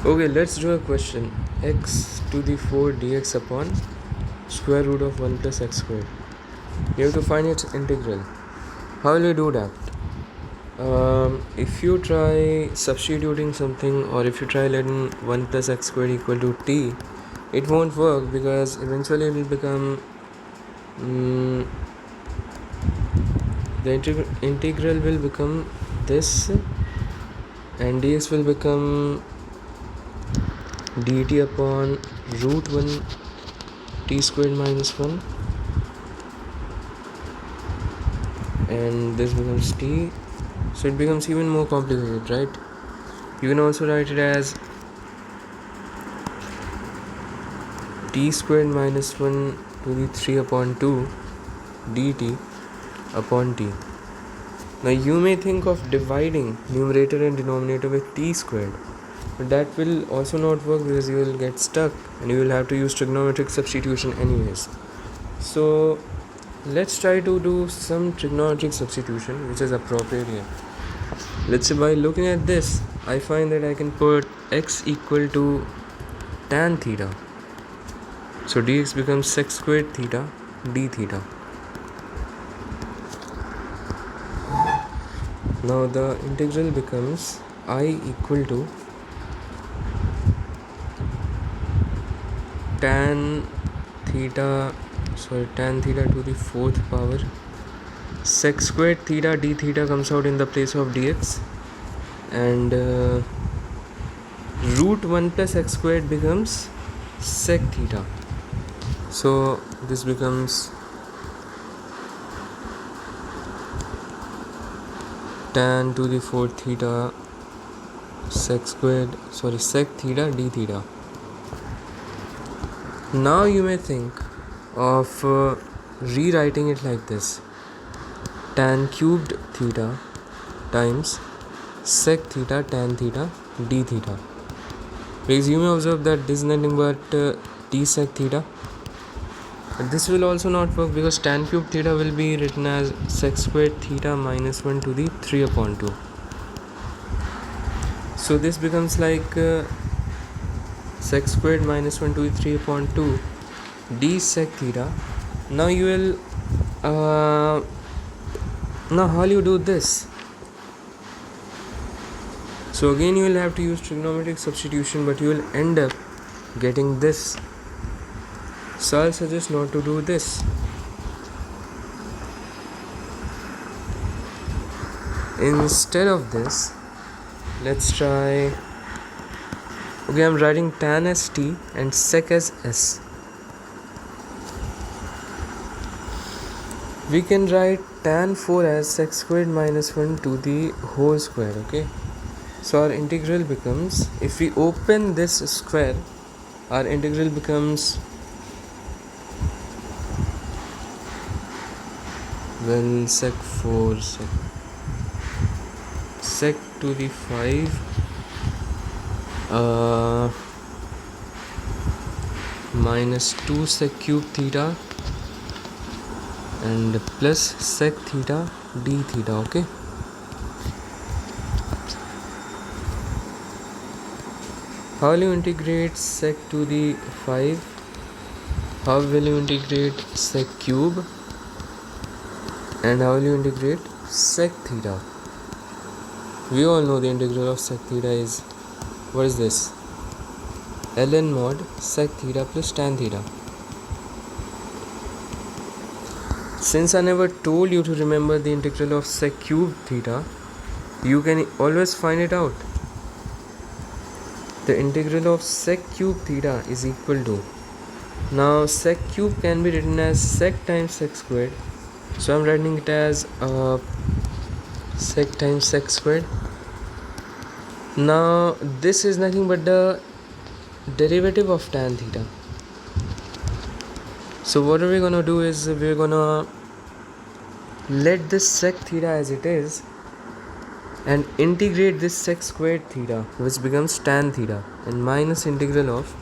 Okay, let's do a question. X to the 4 dx upon square root of 1 plus x squared. You have to find its integral. How will you do that? If you try substituting something, or if you try letting 1 plus x squared equal to t, it won't work because eventually it will become the integral will become this, and dx will become dt upon root 1 t squared minus 1, and this becomes t, so it becomes even more complicated, right? You can also write it as t squared minus 1 to the 3 upon 2 dt upon t. Now you may think of dividing numerator and denominator with t squared, but that will also not work because you will get stuck and you will have to use trigonometric substitution anyways. So let's try to do some trigonometric substitution which is appropriate here. Let's say by looking at this, I find that I can put x equal to tan theta. So dx becomes sec squared theta d theta. Now the integral becomes I equal to tan theta to the 4th power sec squared theta d theta comes out in the place of dx, and root 1 plus x squared becomes sec theta. So this becomes tan to the 4th theta sec theta d theta. Now you may think of rewriting it like this: tan cubed theta times sec theta tan theta d theta, because you may observe that this is nothing but t sec theta. But this will also not work because tan cubed theta will be written as sec squared theta minus 1 to the 3 upon 2. So this becomes like sec squared minus 1 to the 3 upon 2 d sec theta. Now you will now how will you do this? So again you will have to use trigonometric substitution, but you will end up getting this. So I'll suggest not to do this. Instead of this, let's try. Okay, I'm writing tan as t and sec as s. We can write tan 4 as sec squared minus 1 to the whole square. Okay, so our integral becomes, if we open this square, our integral becomes, well, sec 4 sec to the 5 minus 2 sec cube theta and plus sec theta d theta. Okay, how will you integrate sec to the 5? How will you integrate sec cube? And how will you integrate sec theta? We all know the integral of sec theta is, what is this? ln mod sec theta plus tan theta. Since I never told you to remember the integral of sec cube theta, you can always find it out. The integral of sec cube theta is equal to, now sec cube can be written as sec times sec squared, so I'm writing it as sec times sec squared. Now this is nothing but the derivative of tan theta. So what are we gonna do is, we're gonna let this sec theta as it is and integrate this sec squared theta, which becomes tan theta, and minus integral of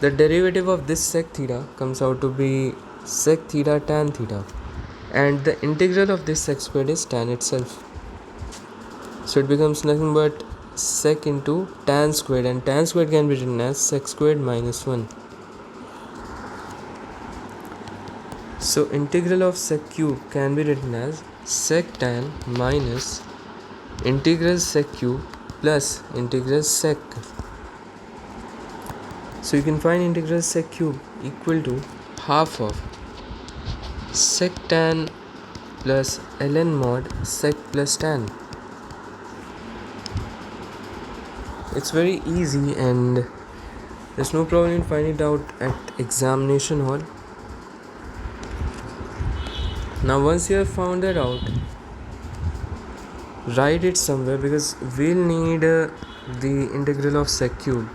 the derivative of this sec theta comes out to be sec theta tan theta, and the integral of this sec squared is tan itself. So it becomes nothing but sec into tan squared, and tan squared can be written as sec squared minus 1. So integral of sec cube can be written as sec tan minus integral sec cube plus integral sec. So you can find integral sec cube equal to half of sec tan plus ln mod sec plus tan. It's very easy and there's no problem in finding it out at examination hall. Now once you have found that out, write it somewhere, because we'll need the integral of sec cube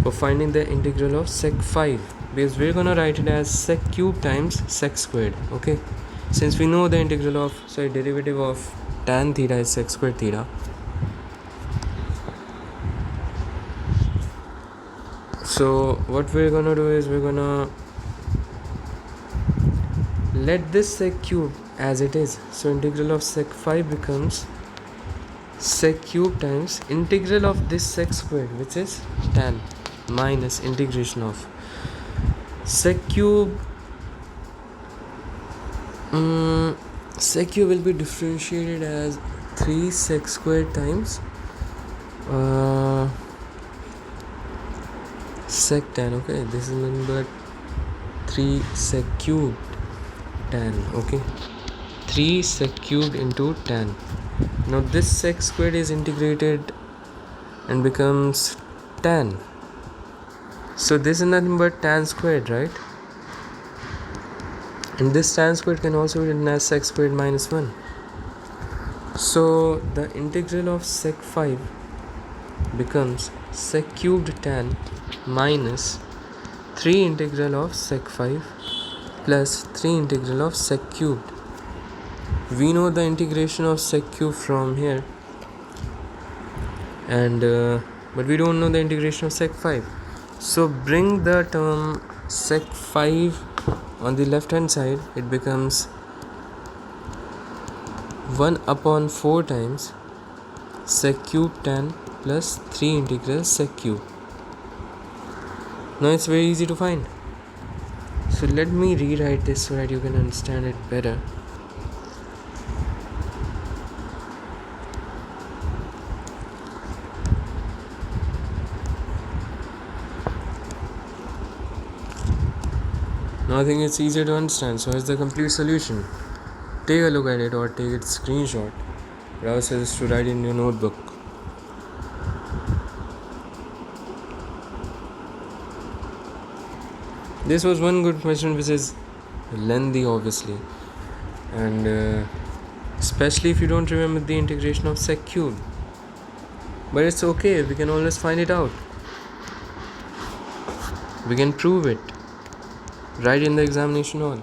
for finding the integral of sec 5, because we're gonna write it as sec cube times sec squared. Okay, since we know the integral of derivative of tan theta is sec squared theta. So what we're gonna do is we're gonna let this sec cube as it is. So integral of sec 5 becomes sec cube times integral of this sec squared, which is tan, minus integration of sec cube. Sec cube will be differentiated as 3 sec squared times sec tan. Okay, this is nothing but 3 sec cubed tan. Okay, 3 sec cubed into tan. Now this sec squared is integrated and becomes tan. So this is nothing but tan squared, right? And this tan squared can also be written as sec squared minus 1. So the integral of sec 5 becomes sec cubed tan minus 3 integral of sec 5 plus 3 integral of sec cubed. We know the integration of sec cube from here, and but we don't know the integration of sec 5. So bring the term sec 5 on the left hand side. It becomes 1 upon 4 times sec cube tan plus 3 integral sec cube. Now it's very easy to find. So let me rewrite this so that you can understand it better. Now I think it's easier to understand. So here's the complete solution. Take a look at it or take its screenshot. But I would suggest to write in your notebook. This was one good question which is lengthy obviously, and especially if you don't remember the integration of sec cube. But it's okay, we can always find it out. We can prove it right in the examination hall.